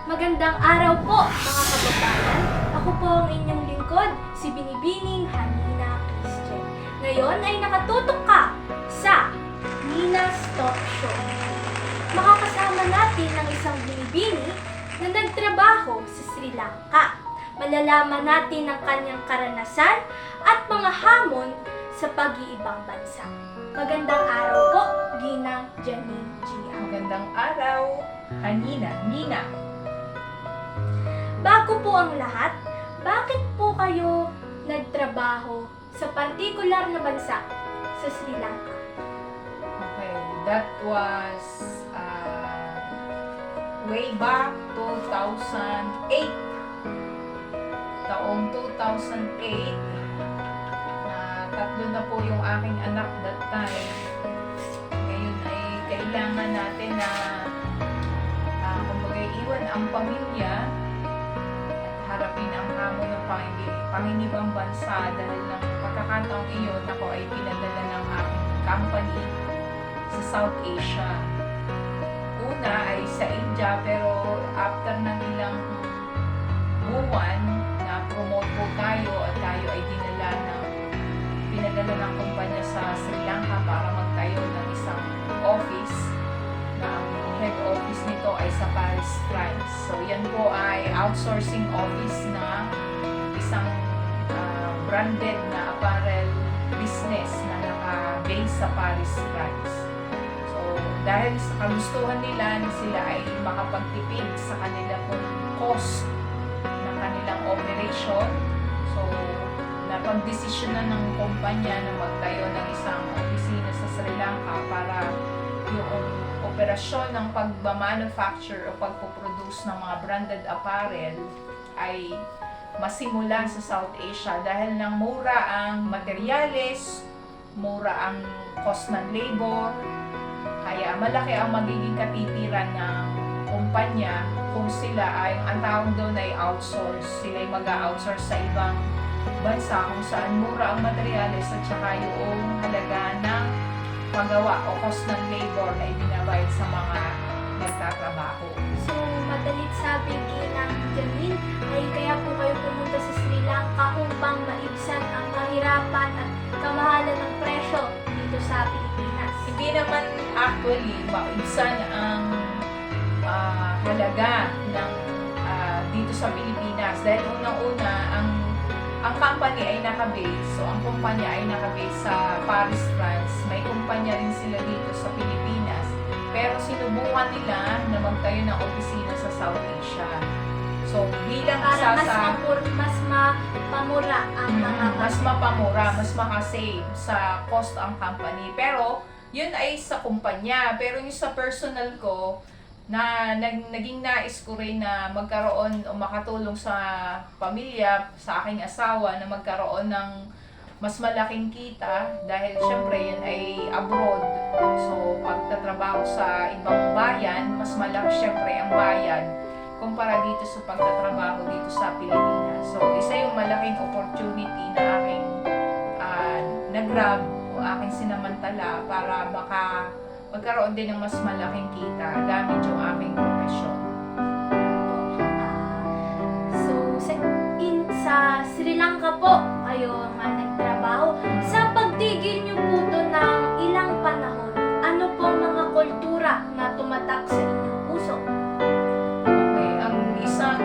Magandang araw po mga kababayan. Ako po ang inyong lingkod, si Binibining Hanina Christian. Ngayon ay nakatutok ka sa Nina's Talk Show. Makakasama natin ang isang binibini na nagtrabaho sa Sri Lanka. Malalaman natin ang kanyang karanasan at mga hamon sa pag-iibang bansa. Magandang araw po, Ginang Janine Gia. Magandang araw, Hanina, Nina. Bago po ang lahat, bakit po kayo nagtrabaho sa partikular na bansa sa Sri Lanka? Okay, that was way back 2008. Taong 2008, tatlo na po yung aking anak that time. Ngayon ay kailangan natin na kumbaga iwan ang pamilya at harapin ang hamon ng panginibang bansa dahil ng pagkakataong iyon ako ay pinadala ng aking company sa South Asia. Una ay sa India, pero after ng ilang buwan na promote po tayo at tayo ay pinadala ng kumpanya sa Sri Lanka para magtayo ng isang office na ang head office nito ay sa Paris, France. So yan po ay outsourcing office na isang branded na apparel business na naka-base sa Paris, France. So dahil sa kagustuhan nila na sila ay makapagtipid sa kanila pong cost ng kanilang operation, so napag-desisyonan ng kumpanya na magtayo ng isang opisina sa Sri Lanka para yung operasyon ng pagmamanufacture o pagpuproduce ng mga branded apparel ay masimula sa South Asia dahil nang mura ang materyales, mura ang cost ng labor, kaya malaki ang magiging katitiran ng kumpanya kung sila ay, ang tawag doon ay outsource, sila ay mag-outsource sa ibang bansa kung saan mura ang materyales at saka yung halaga ng paggawa o cost ng labor na ibinabayad sa mga nagtatrabaho. So, madalit sabi Ginang Janine, ay kaya po kayo pumunta sa Sri Lanka upang maibsan ang kahirapan at kamahalan ng presyo dito sa Pilipinas. Hindi naman actually maibsan ang halaga ng dito sa Pilipinas dahil unang-una ang company ay naka-base, so ang kumpanya ay naka-base sa Paris, France. May kumpanya rin sila dito sa Pilipinas. Pero sinubukan nila na magtayo ng opisina sa South Asia. So bilang isa sa mas mapamura ang mga mas mapamura, mas makasave sa cost ang company. Pero yun ay sa kumpanya. Pero yung sa personal ko, na naging nais ko rin na magkaroon o makatulong sa pamilya, sa aking asawa na magkaroon ng mas malaking kita dahil syempre yun ay abroad. So pagtatrabaho sa ibang bayan, mas malaki syempre ang bayad kumpara dito sa pagtatrabaho dito sa Pilipinas. So isa yung malaking opportunity na aking nag-grab o aking sinamantala para magkaroon din ng mas malaking kita gamit yung aming profesyon. Sa Sri Lanka po kayo nga nagtrabaho. Sa pagtigil niyo po to ng ilang panahon, ano po ang mga kultura na tumatak sa inyong puso? Okay, ang isang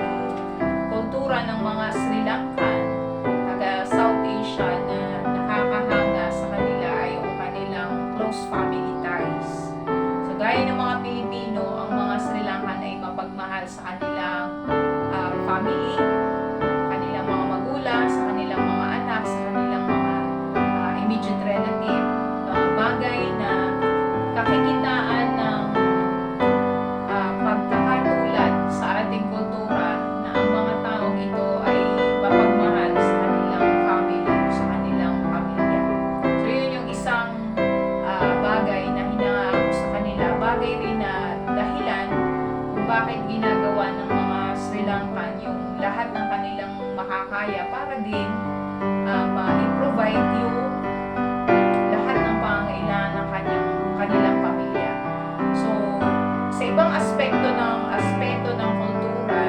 kultura ng mga Sri Lankan, taga South Asia na nakakahanga sa kanila ay yung kanilang close family ties. So gaya ng mga Pilipino, ang mga Sri Lankan ay mapagmahal sa kanilang family, kanilang mga magulang, sa kanilang mga anak, sa kanilang mga immediate relative. Bagay na kakikitaan ng pagkakatulad sa ating kultura na ang mga taong ito ay mapagmahal sa kanilang family, sa kanilang pamilya. So yun yung isang bagay na hinanga ko sa kanila. Bagay rin na dahilan kung bakit ginagawa ng mga Sri Lankan yung lahat ng kanilang makakaya para din ma-provide yung lahat ng pangangailangan ng kanilang pamilya. So, sa ibang aspeto ng kultura,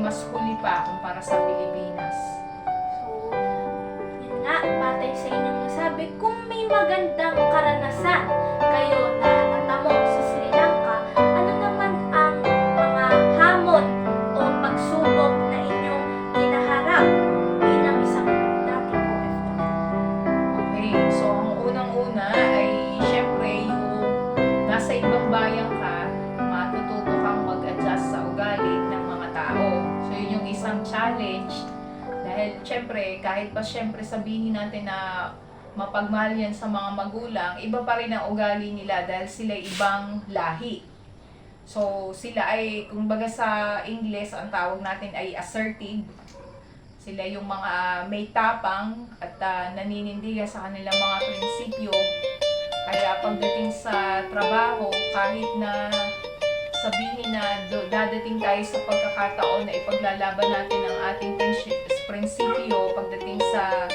mas huli pa kumpara sa Pilipinas. So, yun nga, batay sa inyong nasabi, kung may magandang karanasan kayo na natamo sa Sri Lanka, ano naman ang mga hamon o pagsubok na inyong kinaharap bilang isang dating OFW? Okay, so ang unang-una ay syempre yung nasa ibang bayan ka, matututo kang mag-adjust sa ugali ng mga tao. So yun yung isang challenge dahil syempre kahit pa syempre sabihin natin na mapagmahal yan sa mga magulang, iba pa rin ang ugali nila dahil sila ibang lahi. So sila ay, kumbaga sa English, ang tawag natin ay assertive. Sila yung mga may tapang at naninindigan sa kanilang mga prinsipyo. Kaya pagdating sa trabaho, kahit na sabihin na dadating tayo sa pagkakataon na ipaglalaban natin ang ating prinsipyo pagdating sa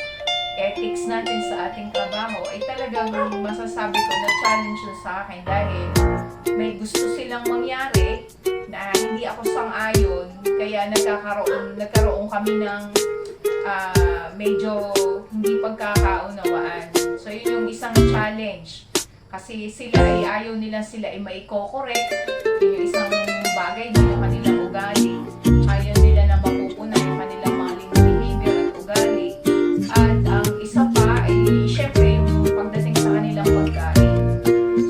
ethics natin sa ating trabaho, ay talagang masasabi ko na challenge yun sa akin dahil may gusto silang mangyari na hindi ako sang-ayon, kaya nagkaroon kami ng medyo hindi pagkakaunawaan. So yun yung isang challenge. Kasi sila ay ayaw nila sila ay maiko-correct. Yun yung isang bagay, yung kanilang ugali. Ayaw nila na mapupunan yung kanilang mga behavior at ugali. At ang isa pa ay syempre yung pagdating sa kanilang pagkain.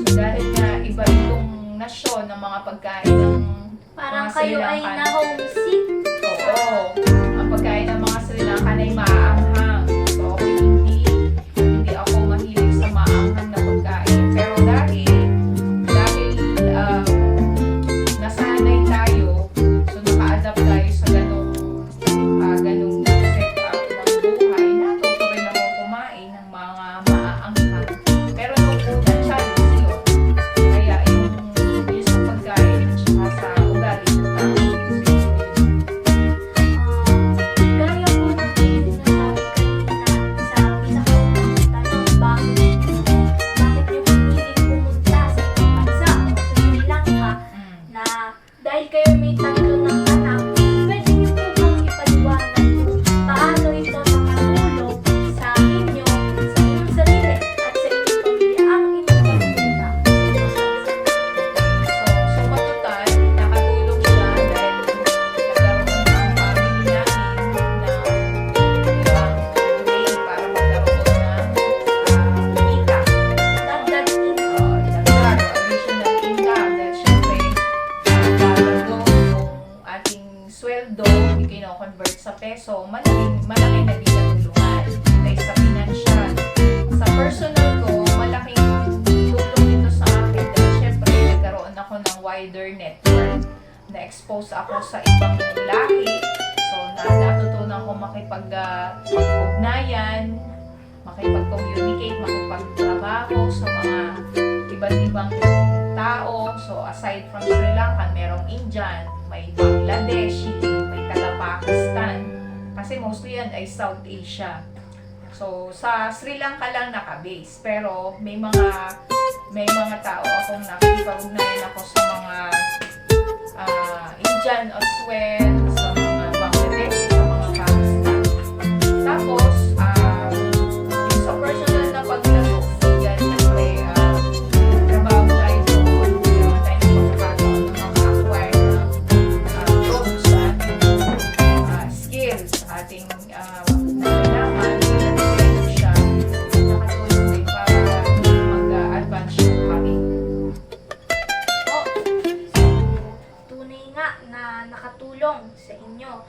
So dahil nga iba itong nasyon ng mga pagkain ng Parang mga kayo Sri ay Lankan. na-homesick. Oo. Ang pagkain ng mga Sri Lankan ay maaanghang. So ako hindi ako mahilig sa maaanghang na pagkain. Pero dahil nasanay tayo, so naka-adapt tayo sa ganung setup ng buhay, natuto rin ako kumain ng mga maaanghang. Pero nung una, challenge yun. Kaya yung sa pagkain at saka sa ugali ng tao. Gaya po ng sinasabi kanina sa pinakaunang tanong, bakit nyo piniling pumunta sa ibang bansa o sa Sri Lanka, na dahil kayo may tatlo ng anak, pwede nyo po bang ipaliwanag kung paano ito nakatulong sa inyo, sa inyong sarili at sa inyong pamilya ang inyong pagpunta sa ibang bansa? So matutal, nakatulong siya dahil nagkaroon ng family namin ng ibang way para magkaroon ng kita. Dagdag income. Dagdag, additional income. Dahil syempre, bago yung ating sweldo, i-convert sa peso, malaki na din natulungan. Dahil sa financial. Sa personal ko, malaking tulong ito sa akin dahil syempre, nagkaroon ako ng wider network. Na-expose ako sa ibang lahi. So, natutunan ko makipag-ugnayan, makipag-communicate, makipagtrabaho sa mga iba't ibang tao. So, aside from Sri Lanka, merong Indian, may Bangladeshi, may taga-Pakistan. Kasi mostly yan ay South Asia. So, sa Sri Lanka lang naka-base. Pero may mga tao akong nakikipag-ugnayan ako sa mga Indian as well, sa mga Bangladeshi, sa mga Pakistan. Tapos, yung sa personal na paglaro, yan, syempre, trabaho tayo doon, meron tayo ng pagkakataon na maka-acquire ng jobs sa ating skills, sa ating nalalaman, na siya, nakatulong din para mag-advance yung career. Po. Tunay nga na nakatulong sa inyo.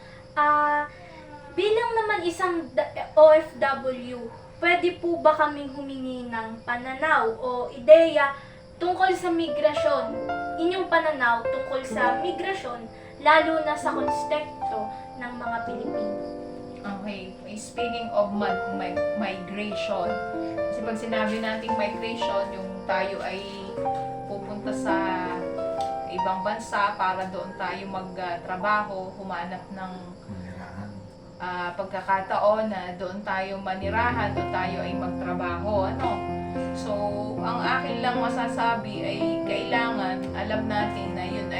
Bilang naman isang OFW, pwede po ba kaming humingi ng pananaw o ideya tungkol sa migrasyon? Inyong pananaw tungkol sa migrasyon, lalo na sa konteksto ng mga Pilipino. Okay, speaking of migration, kasi pag sinabi nating migration, yung tayo ay pupunta sa ibang bansa para doon tayo magtrabaho, humanap ng pagkakataon na doon tayo manirahan o tayo ay magtrabaho. So, ang akin lang masasabi ay kailangan alam natin na yun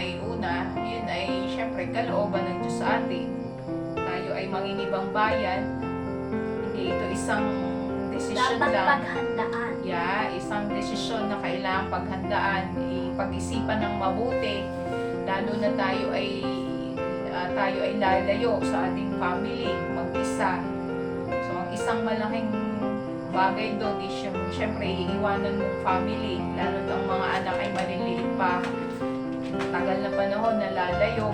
ay syempre kalooban ng Diyos sa atin. Tayo ay mangingibang bayan. Hindi ito isang desisyon Dapat lang. paghandaan. Isang desisyon na kailangang paghandaan, pag-isipan ng mabuti, lalo na tayo ay lalayo sa ating family, mag-isa. So, ang isang malaking bagay doon is syempre iiwanan mong family, lalo na ang mga anak ay maliliit pa. Tagal na panahon na malalayo,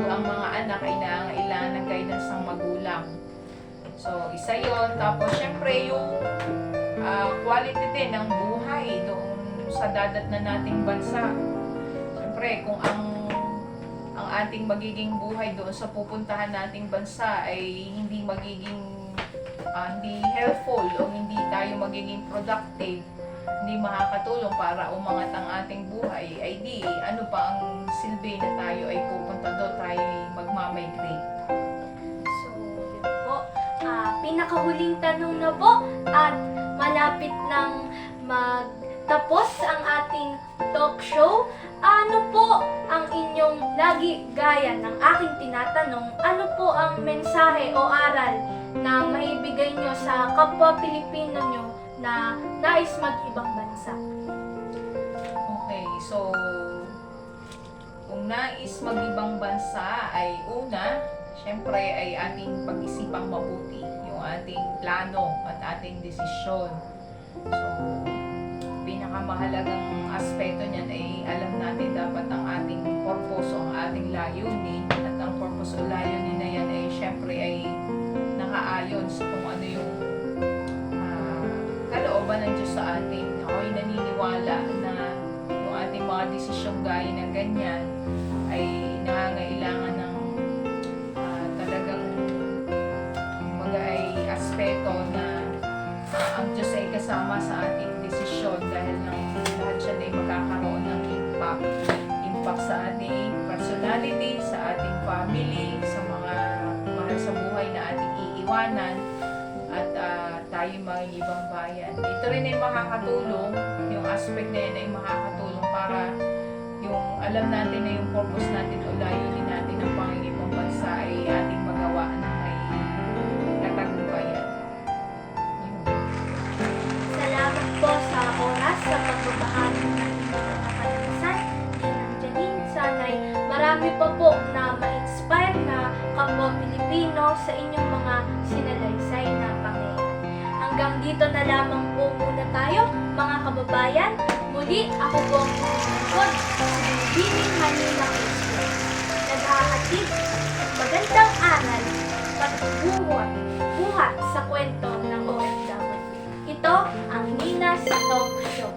ang mga anak ay nangailangan ng guidance ng magulang. So, isa yon. Tapos, syempre, yung quality din ng buhay doon sa dadat na nating bansa. Syempre, kung ang ating magiging buhay doon sa pupuntahan nating bansa ay hindi hindi helpful o hindi tayo magiging productive, hindi makakatulong para umangat ang ating buhay, ay di, ano pa ang silbi na tayo ay pupunta doon, tayo ay magmamigrate. So, yun po. Pinakahuling tanong na po at malapit nang magtapos ang ating talk show. Ano po ang inyong lagi gaya ng aking tinatanong, ano po ang mensahe o aral na maibigay nyo sa kapwa Pilipino nyo na nais mag-ibang bansa? Okay, so kung nais mag-ibang bansa ay una, syempre ay ating pag-isipang mabuti yung ating plano at ating desisyon. So, pinakamahalagang aspeto niyan ay alam natin dapat ang ating purpose o ang ating layunin, at ang purpose o layunin na yan ay syempre ay nakaayon sa kung ano yung kalooban ng Diyos sa atin. Ako'y naniniwala na yung ating mga desisyong gaya ng ganyan ay nangangailangan ng talagang ay aspeto na ang Diyos ay kasama sa ating desisyon, dahil ng lahat siya ay magkakaroon ng impact sa ating personality, sa ating family, sa mga mahal sa buhay na ating iiwanan, at tayo mga ibang bayan. Ito rin ay makakatulong, yung aspect na yan ay makakatulong para yung alam natin na yung purpose natin o layunin natin ng pangingibang bansa ay ating magawa ng may katagumpayan. Salamat po sa oras sa pagbabahagi ng inyong mga karanasan. Janine, sana'y marami pa po na ma-inspire na kapwa Pilipino sa inyong mga sinalaysay na pangyayari. Hanggang dito na lamang po muna tayo, mga kababayan. Muli, ako po ang lingkod, si Binibining Manila Christian. Naghahatid ng magandang aral at buhat sa kwento ng OFW. Ito ang Nina sa Talk Show.